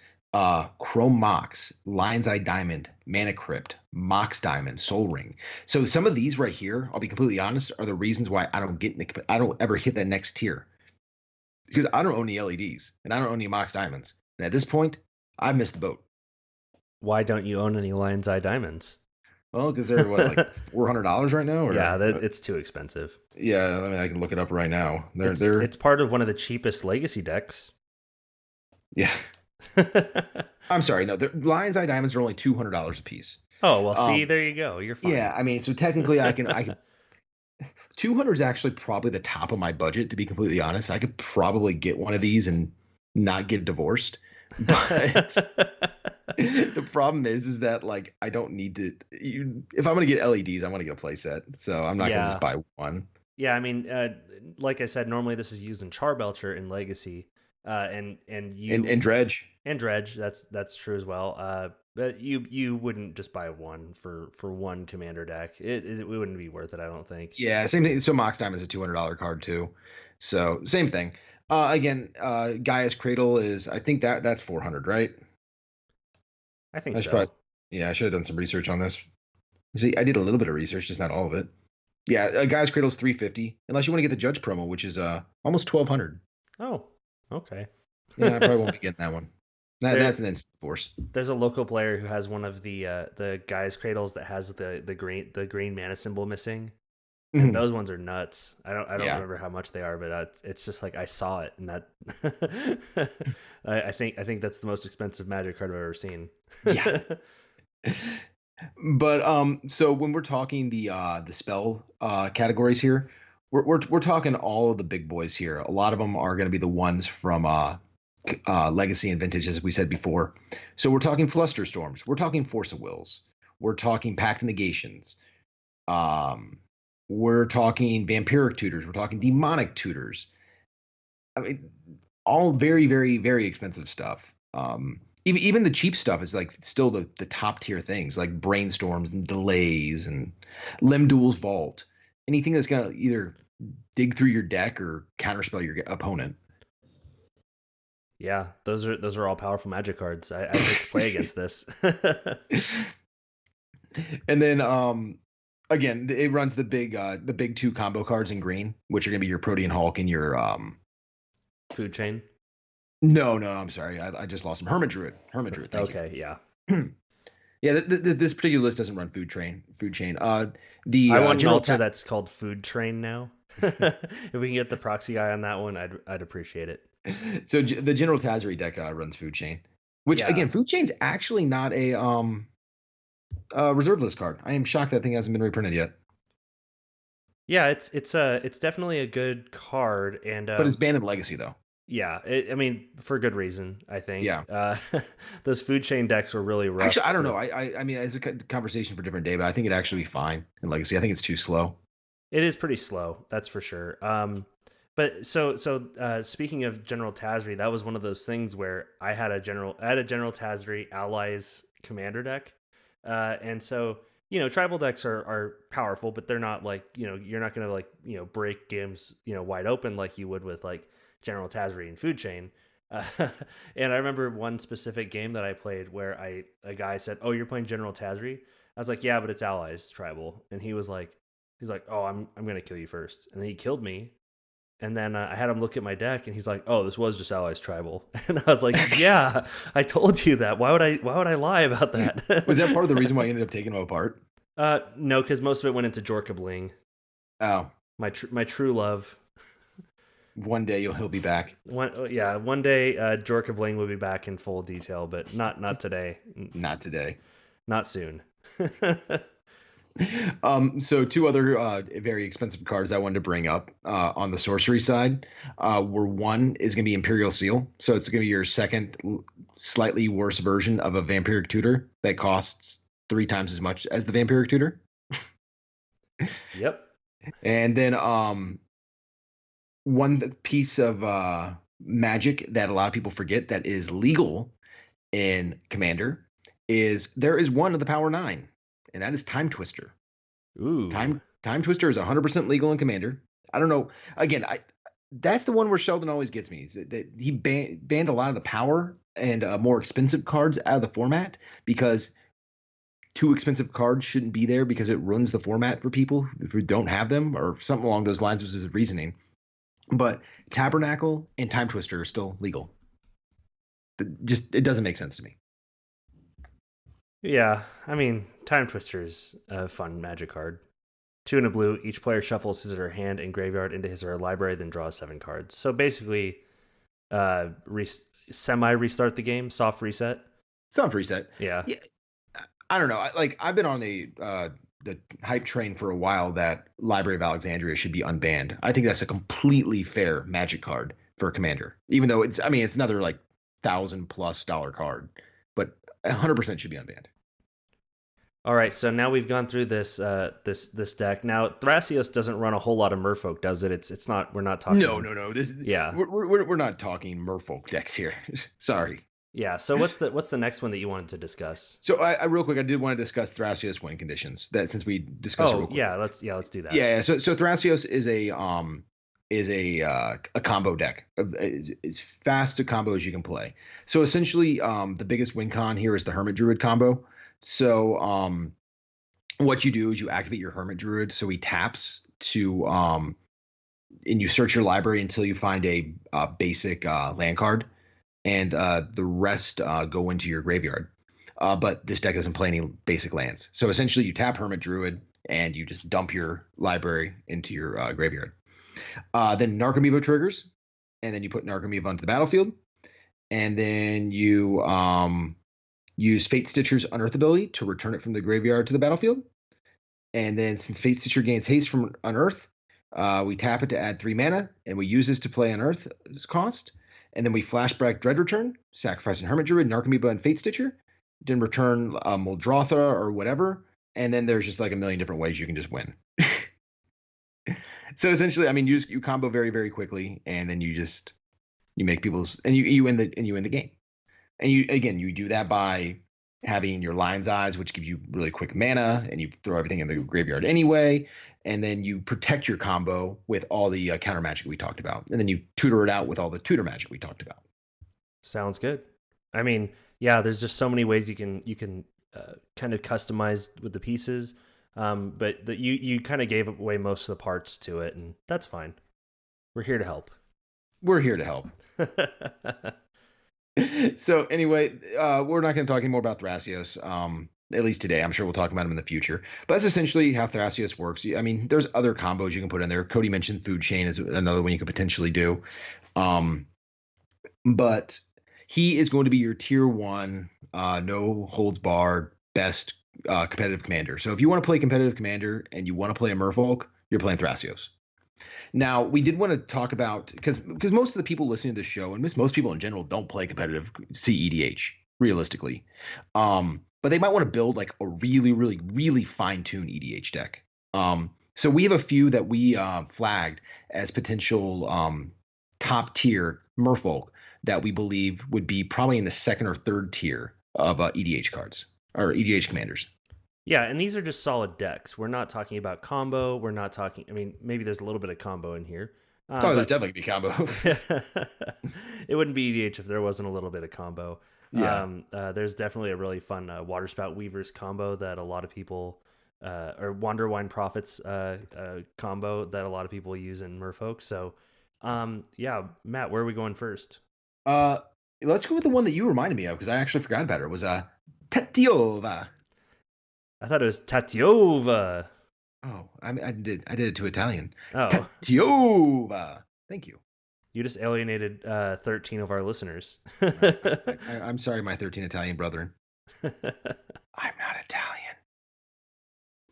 Chrome Mox, Lion's Eye Diamond, Mana Crypt, Mox Diamond, Soul Ring. So some of these right here, I'll be completely honest, are the reasons why I don't ever hit that next tier. Because I don't own any LEDs and I don't own any Mox Diamonds. And at this point, I've missed the boat. Why don't you own any Lion's Eye Diamonds? Well, because they're what, like $400 right now? Or, yeah, it's too expensive. Yeah, I mean, I can look it up right now. It's part of one of the cheapest legacy decks. Yeah. I'm sorry, no, Lion's Eye Diamonds are only $200 a piece. Oh, well, see, there you go. You're fine. Yeah, I mean, so technically I can 200 is actually probably the top of my budget, to be completely honest. I could probably get one of these and not get divorced. But the problem is that like I don't need to. If I'm gonna get LEDs, I want to get a playset, so I'm not gonna just buy one. Yeah, I mean, like I said, normally this is used in Charbelcher in Legacy, and Dredge and Dredge. That's true as well. But you wouldn't just buy one for one commander deck. It wouldn't be worth it, I don't think. Yeah, same thing. So Mox Diamond is a $200 card too, so same thing. Again, Gaia's Cradle is, I think that's 400, right? I think so. Yeah, I should have done some research on this. See, I did a little bit of research, just not all of it. Yeah, Gaia's Cradle is 350, unless you want to get the Judge promo, which is almost 1200. Oh, okay. Yeah, I probably won't be getting that one. That's an instant force. There's a local player who has one of the Gaia's Cradles that has the green mana symbol missing. And those ones are nuts. I don't remember how much they are, but it's just like I saw it, and that I think that's the most expensive Magic card I've ever seen. Yeah. But so when we're talking the spell categories here, we're talking all of the big boys here. A lot of them are going to be the ones from Legacy and Vintage, as we said before. So we're talking Flusterstorms, we're talking Force of Wills, we're talking Pact Negations, we're talking Vampiric Tutors, we're talking Demonic Tutors. I mean, all very, very, very expensive stuff. Even the cheap stuff is like still the top tier things, like Brainstorms and Delays and Limduel's Vault. Anything that's gonna either dig through your deck or counterspell your opponent. Yeah, those are all powerful Magic cards. I hate to play against this. And then again, it runs the big two combo cards in green, which are gonna be your Protean Hulk and your Food Chain. No, I'm sorry. I just lost him. Hermit Druid. Thank you. Yeah. Yeah, this particular list doesn't run Food Chain. I want an altar that's called Food Train now. If we can get the proxy guy on that one, I'd appreciate it. So the General Tazri deck runs Food Chain, which again, Food Chain's actually not a reserve list card. I am shocked that thing hasn't been reprinted yet. Yeah, it's definitely a good card, and but it's banned in Legacy though. Yeah, I mean, for good reason, I think. Yeah. Those Food Chain decks were really rough. Actually, I don't know. I mean, it's a conversation for a different day, but I think it'd actually be fine in Legacy. I think it's too slow. It is pretty slow, that's for sure. But so speaking of General Tazri, that was one of those things where I had a General Tazri Allies commander deck, and so tribal decks are powerful, but they're not like you're not gonna like break games wide open like you would with like General Tazri and Food Chain. And I remember one specific game that I played where a guy said, "Oh, you're playing General Tazri?" I was like, "Yeah, but it's Allies tribal." And he's like, "Oh, I'm gonna kill you first." And then he killed me. And then I had him look at my deck, and he's like, "Oh, this was just Allies Tribal." And I was like, "Yeah, I told you that. Why would I lie about that?" Was that part of the reason why you ended up taking them apart? No, because most of it went into Jorka Bling. Oh, My true love. one day he'll be back. One day Jorka Bling will be back in full detail, but not today. Not today. Not soon. So two other very expensive cards I wanted to bring up on the sorcery side were one is going to be Imperial Seal. So it's going to be your second slightly worse version of a Vampiric Tutor that costs 3 times as much as the Vampiric Tutor. Yep. And then one piece of magic that a lot of people forget that is legal in Commander is there is one of the Power 9. And that is Time Twister. Ooh. Time Twister is 100% legal in Commander. I don't know. Again, that's the one where Sheldon always gets me. Is that he banned a lot of the power and more expensive cards out of the format because too expensive cards shouldn't be there because it ruins the format for people who don't have them or something along those lines was his reasoning. But Tabernacle and Time Twister are still legal. It doesn't make sense to me. Yeah, I mean, Time Twister's a fun magic card. 2 and a blue, each player shuffles his or her hand and graveyard into his or her library, then draws 7 cards. So basically, semi-restart the game, soft reset. Soft reset. Yeah. I don't know. I've been on the hype train for a while that Library of Alexandria should be unbanned. I think that's a completely fair magic card for a Commander, even though it's another like $1,000+ card, but 100% should be unbanned. All right, so now we've gone through this deck. Now Thrasios doesn't run a whole lot of Merfolk, does it? It's not. We're not talking. No. Yeah. We're not talking Merfolk decks here. Sorry. Yeah. So what's the next one that you wanted to discuss? So I real quick, I did want to discuss Thrasios win conditions. That since we discussed. Oh yeah, let's do that. Yeah. So Thrasios is a combo deck. As fast a combo as you can play. So essentially, the biggest win con here is the Hermit Druid combo. So what you do is you activate your Hermit Druid. So he taps to and you search your library until you find a basic land card, and the rest go into your graveyard. But this deck doesn't play any basic lands. So essentially, you tap Hermit Druid and you just dump your library into your graveyard. Then Narcomoeba triggers, and then you put Narcomoeba onto the battlefield, and then you use Fate Stitcher's Unearth ability to return it from the graveyard to the battlefield. And then since Fate Stitcher gains haste from Unearth, we tap it to add 3 mana, and we use this to play Unearth's cost. And then we flashback Dread Return, sacrificing Hermit Druid, Narcomoeba, and Fate Stitcher. Then return Muldrotha or whatever. And then there's just like a million different ways you can just win. So essentially, I mean, you combo very, very quickly, and then you make people's and you win the game. And you do that by having your Lion's Eyes, which give you really quick mana, and you throw everything in the graveyard anyway. And then you protect your combo with all the counter magic we talked about, and then you tutor it out with all the tutor magic we talked about. Sounds good. I mean, yeah, there's just so many ways you can kind of customize with the pieces. But you kind of gave away most of the parts to it, and that's fine. We're here to help. We're here to help. So anyway, we're not going to talk anymore about Thrasios, at least today. I'm sure we'll talk about him in the future. But that's essentially how Thrasios works. I mean, there's other combos you can put in there. Cody mentioned Food Chain is another one you could potentially do. But he is going to be your tier 1, no holds barred, best competitive commander. So if you want to play competitive commander and you want to play a Merfolk, you're playing Thrasios. Now, we did want to talk about, because most of the people listening to this show, and most people in general, don't play competitive CEDH, realistically. But they might want to build like a really, really, really fine-tuned EDH deck. So we have a few that we flagged as potential top-tier Merfolk that we believe would be probably in the 2nd or 3rd tier of EDH cards, or EDH commanders. Yeah, and these are just solid decks. We're not talking about combo. We're not talking. I mean, maybe there's a little bit of combo in here. There's definitely be combo. It wouldn't be EDH if there wasn't a little bit of combo. Yeah. There's definitely a really fun Waterspout Weavers combo that a lot of people, or Wanderwine Prophets combo that a lot of people use in Merfolk. So Yeah, Matt, where are we going first? Uh, let's go with the one that you reminded me of because I actually forgot about it. It was Tetiova. I thought it was Tatiova. Oh, I did it to Italian. Oh, Tetiova. Thank you. you just alienated 13 of our listeners. I'm sorry, my 13 Italian brethren. I'm not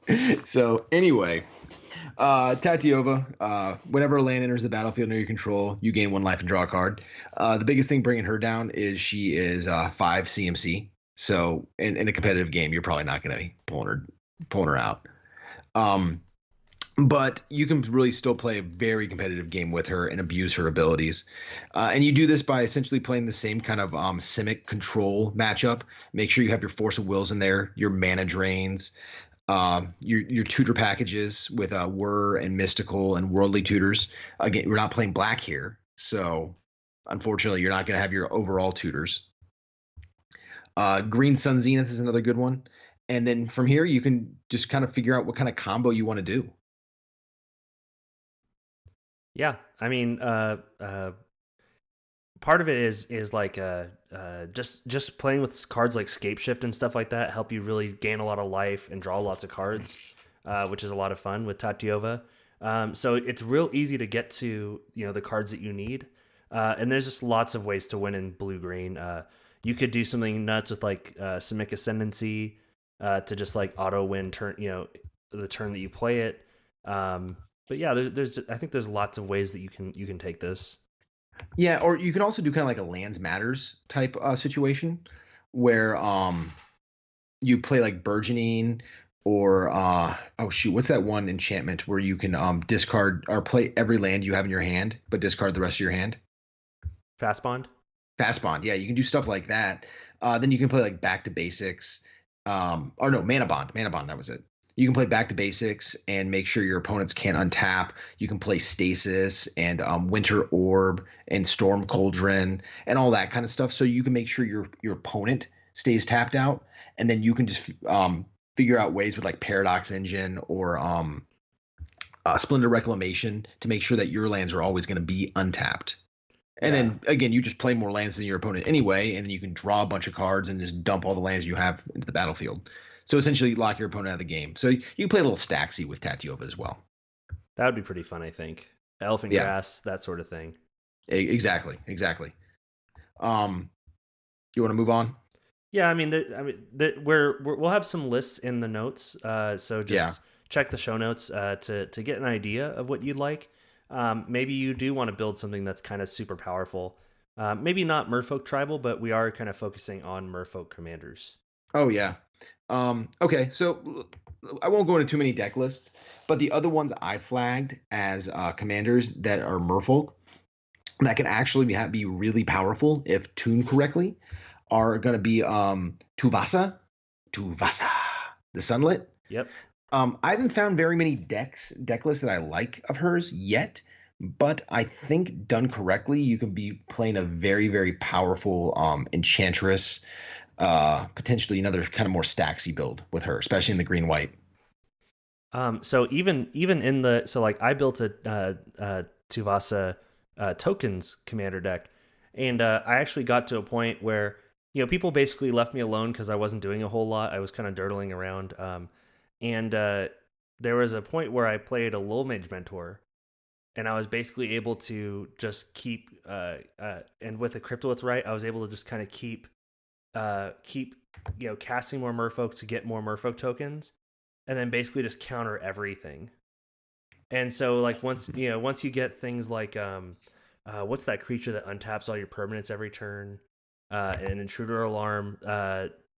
Italian. So anyway, Tatiova, whenever a land enters the battlefield under your control, you gain 1 life and draw a card. The biggest thing bringing her down is she is 5 CMC. So in a competitive game, you're probably not going to be pulling her out. But you can really still play a very competitive game with her and abuse her abilities. And you do this by essentially playing the same kind of Simic control matchup. Make sure you have your Force of Wills in there, your mana drains, your tutor packages with Whir and Mystical and Worldly tutors. Again, we're not playing black here, so unfortunately, you're not going to have your overall tutors. Green Sun Zenith is another good one. And then from here, you can just kind of figure out what kind of combo you want to do. Yeah, I mean, part of it is like just playing with cards like Scape Shift and stuff like that help you really gain a lot of life and draw lots of cards, which is a lot of fun with Tatiova. So it's real easy to get to the cards that you need, and there's just lots of ways to win in blue green. You could do something nuts with like Simic Ascendancy to just like auto win turn the turn that you play it. But yeah, I think there's lots of ways that you can take this. Yeah, or you can also do kind of like a lands matters type situation where you play like burgeoning or what's that one enchantment where you can discard or play every land you have in your hand but discard the rest of your hand? Fast Bond? Fast Bond, yeah, you can do stuff like that. Then you can play like Back to Basics. Or no, Mana Bond, that was it. You can play Back to Basics and make sure your opponents can't untap. You can play Stasis and Winter Orb and Storm Cauldron and all that kind of stuff. So you can make sure your opponent stays tapped out, and then you can just figure out ways with like Paradox Engine or Splendor Reclamation to make sure that your lands are always going to be untapped. And then again, you just play more lands than your opponent anyway, and then you can draw a bunch of cards and just dump all the lands you have into the battlefield. So essentially, lock your opponent out of the game. So you can play a little Staxy with Tatiova as well. That would be pretty fun, I think. Elephant Grass, that sort of thing. Exactly. You want to move on? Yeah, I mean, we'll have some lists in the notes. So just check the show notes to get an idea of what you'd like. Maybe you do want to build something that's kind of super powerful. Maybe not Merfolk Tribal, but we are kind of focusing on Merfolk commanders. Oh, yeah. Okay, so I won't go into too many deck lists, but the other ones I flagged as commanders that are Merfolk that can actually be really powerful if tuned correctly are going to be Tuvasa, the Sunlit. Yep. I haven't found very many deck lists that I like of hers yet, but I think done correctly, you can be playing a very, very powerful Enchantress, potentially another kind of more Staxy build with her, especially in the green-white. So even in I built a Tuvasa tokens commander deck, and I actually got to a point where people basically left me alone because I wasn't doing a whole lot. I was kind of dirtling around. And there was a point where I played a Lil Mage Mentor, and I was basically able to just keep, and with a Cryptolith right, I was able to just kind of keep casting more Merfolk to get more Merfolk tokens, and then basically just counter everything. And so like once you get things like what's that creature that untaps all your permanents every turn, an Intruder Alarm,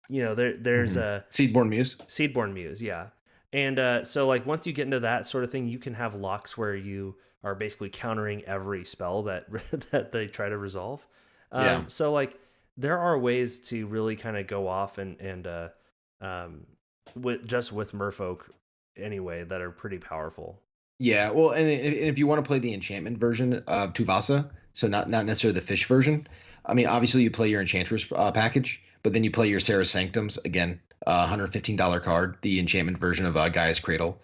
there's a Seedborn Muse, yeah. And so like once you get into that sort of thing, you can have locks where you are basically countering every spell that that they try to resolve. So like there are ways to really kind of go off and with Merfolk anyway that are pretty powerful. Yeah, well, and if you want to play the enchantment version of Tuvasa, so not necessarily the fish version, I mean, obviously you play your Enchantress package, but then you play your Sarah Sanctums, again, $115 card, the enchantment version of Gaia's Cradle.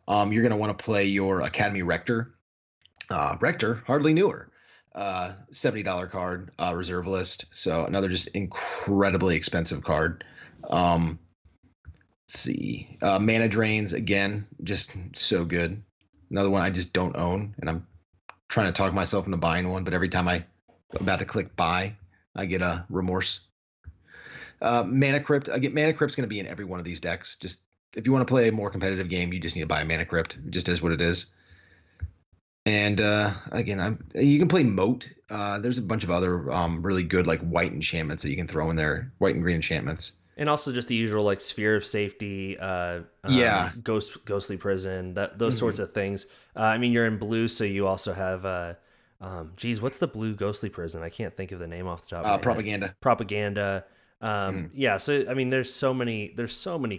You're going to want to play your Academy Rector Rector, hardly newer. $70 card, reserve list. So another just incredibly expensive card. Let's see. Mana Drains, again, just so good. Another one I just don't own, and I'm trying to talk myself into buying one, but every time I'm about to click buy, I get a remorse. Mana Crypt. Mana Crypt's going to be in every one of these decks. Just if you want to play a more competitive game, you just need to buy a Mana Crypt. It just is what it is. And again, you can play Moat. There's a bunch of other really good like white enchantments that you can throw in there, white and green enchantments. And also just the usual like Sphere of Safety, Yeah. Ghostly Prison, those sorts of things. I mean, you're in blue, so you also have, geez, what's the blue Ghostly Prison? I can't think of the name off the top of my head. Propaganda. Propaganda. Yeah, so I mean, there's so many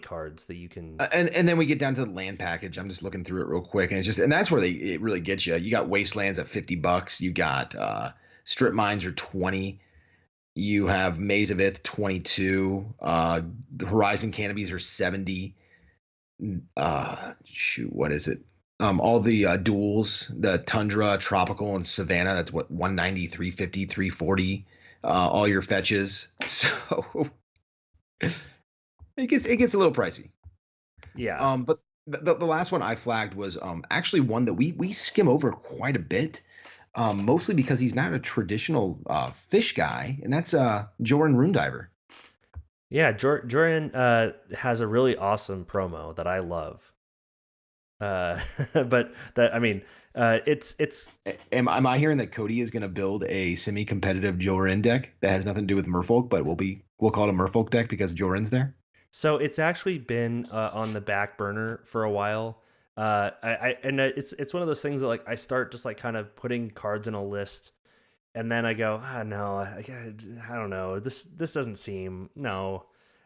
cards that you can. And then we get down to the land package. I'm just looking through it real quick, and it's just, and that's where it really gets you. You got Wastelands at $50. You got Strip Mines are 20. You have Maze of Ith 22. Horizon Canopies are 70. Shoot, what is it? All the duels, the Tundra, Tropical, and Savannah. That's what 190, 350, 340. All your fetches. So it gets a little pricey. Yeah. But the last one I flagged was actually one that we skim over quite a bit. Mostly because he's not a traditional fish guy, and that's Joran Runediver. Yeah, Joran has a really awesome promo that I love. But that, I mean, it's. Am I hearing that Kody is going to build a semi-competitive Joran deck that has nothing to do with Merfolk, but we'll call it a Merfolk deck because Joran's there? So it's actually been on the back burner for a while. It's one of those things that like I start just like kind of putting cards in a list, and then I go, no, I don't know, this doesn't seem no,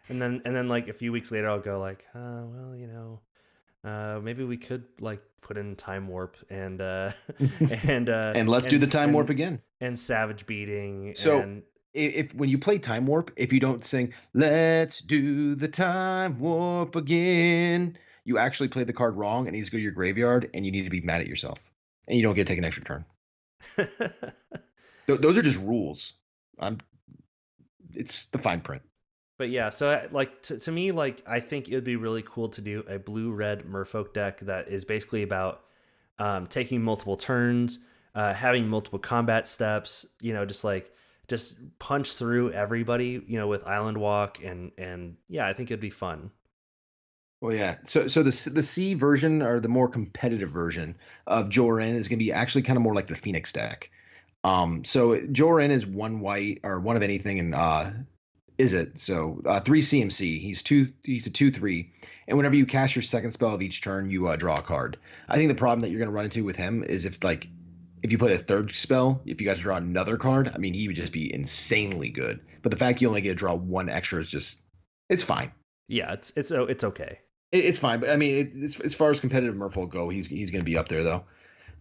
and then like a few weeks later I'll go like, well, you know, maybe we could like put in Time Warp and and let's do the Time Warp again and Savage Beating. So and if when you play Time Warp, if you don't sing "Let's do the Time Warp again," you actually play the card wrong, and he's go to your graveyard, and you need to be mad at yourself, and you don't get to take an extra turn. Those are just rules. It's the fine print. But yeah, so like to me, like I think it would be really cool to do a blue-red Merfolk deck that is basically about taking multiple turns, having multiple combat steps. You know, just punch through everybody. You know, with Island Walk and yeah, I think it'd be fun. Well, yeah. So the C version or the more competitive version of Joran is going to be actually kind of more like the Phoenix deck. So Joran is one white or one of anything, and is it so 3 CMC? He's a 2/3, and whenever you cast your second spell of each turn, you draw a card. I think the problem that you're going to run into with him is if you play a third spell, if you guys draw another card, I mean, he would just be insanely good. But the fact you only get to draw one extra is just, it's fine. Yeah, it's okay. It's fine, but I mean, as far as competitive Merfolk go, he's going to be up there though.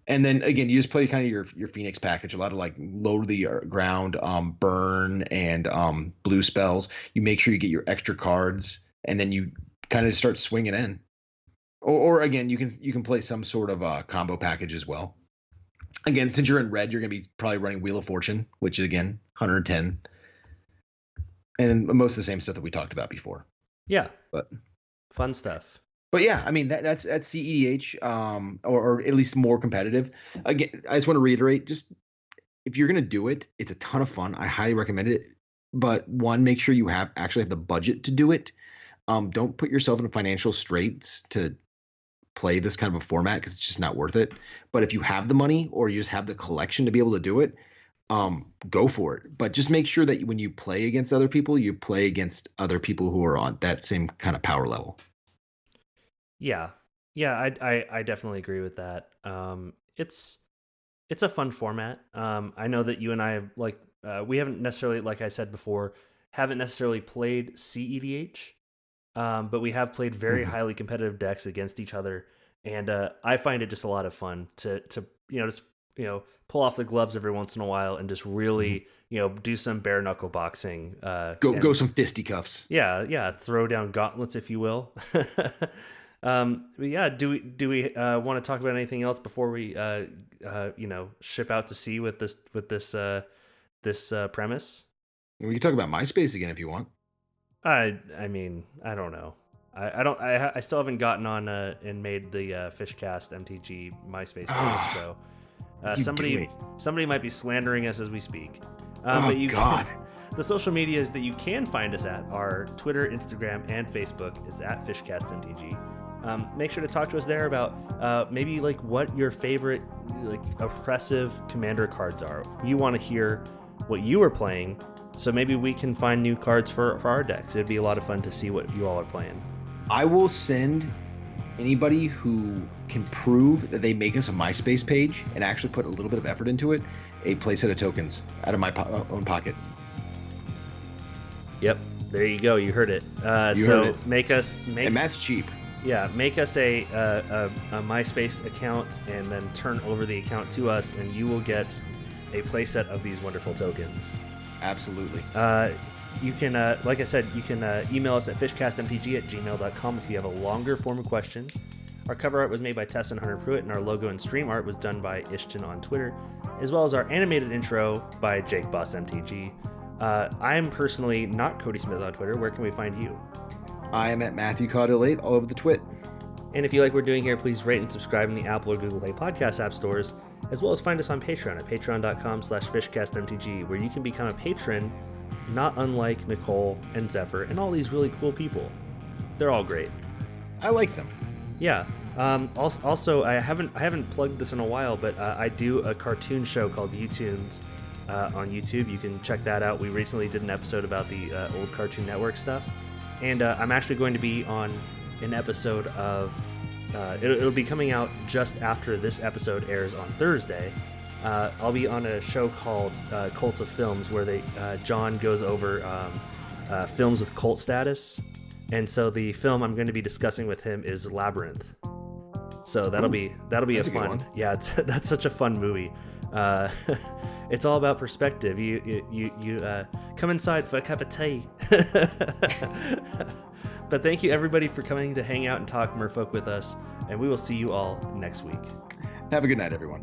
And then again, you just play kind of your Phoenix package, a lot of like low to the ground, burn and blue spells. You make sure you get your extra cards, and then you kind of start swinging in. Or again, you can play some sort of combo package as well. Again, since you're in red, you're going to be probably running Wheel of Fortune, which is again 110, and most of the same stuff that we talked about before. Yeah, but fun stuff. But yeah, I mean that's CEDH, or at least more competitive. Again, I just want to reiterate: just if you're gonna do it, it's a ton of fun. I highly recommend it. But one, make sure you actually have the budget to do it. Don't put yourself in financial straits to play this kind of a format because it's just not worth it. But if you have the money or you just have the collection to be able to do it, go for it. But just make sure that when you play against other people, you play against other people who are on that same kind of power level. Yeah, I definitely agree with that. It's a fun format. I know that you and I have we haven't necessarily, like I said before, haven't necessarily played CEDH, but we have played very highly competitive decks against each other, and I find it just a lot of fun to pull off the gloves every once in a while and just really do some bare knuckle boxing. Go some fisticuffs. Yeah, throw down gauntlets, if you will. But yeah, do we want to talk about anything else before we ship out to sea with this premise? We can talk about MySpace again if you want. I mean, I don't know. I still haven't gotten on and made the fishcastmtg MySpace page, so somebody might be slandering us as we speak. But God. The social medias that you can find us at are Twitter, Instagram, and Facebook is at fishcastmtg. Make sure to talk to us there about maybe like what your favorite like oppressive commander cards are. We want to hear what you are playing, so maybe we can find new cards for our decks. It'd be a lot of fun to see what you all are playing. I will send anybody who can prove that they make us a MySpace page and actually put a little bit of effort into it, a playset of tokens out of my own pocket. Yep, there you go. You heard it. Heard it. And Matt's cheap. Yeah, make us a MySpace account and then turn over the account to us, and you will get a playset of these wonderful tokens. Absolutely. You can, like I said, you can email us at fishcastmtg@gmail.com if you have a longer form of question. Our cover art was made by Tess and Hunter Pruitt, and our logo and stream art was done by Ishton on Twitter, as well as our animated intro by Jake Boss MTG. I'm personally not Kody Smith on Twitter. Where can we find you? I am at Matthew Caudill 8 all over the twit. And if you like what we're doing here, please rate and subscribe in the Apple or Google Play podcast app stores, as well as find us on Patreon at patreon.com/fishcastmtg, where you can become a patron, not unlike Nicole and Zephyr and all these really cool people. They're all great. I like them. Yeah. Also, I haven't plugged this in a while, but I do a cartoon show called YouTunes on YouTube. You can check that out. We recently did an episode about the old Cartoon Network stuff, and I'm actually going to be on an episode of it'll be coming out just after this episode airs on Thursday. I'll be on a show called Cult of Films, where John goes over films with cult status, and so the film I'm going to be discussing with him is Labyrinth. So that'll be a fun one. Yeah, that's such a fun movie. It's all about perspective. You come inside for a cup of tea. But thank you everybody for coming to hang out and talk Merfolk with us, and we will see you all next week. Have a good night, everyone.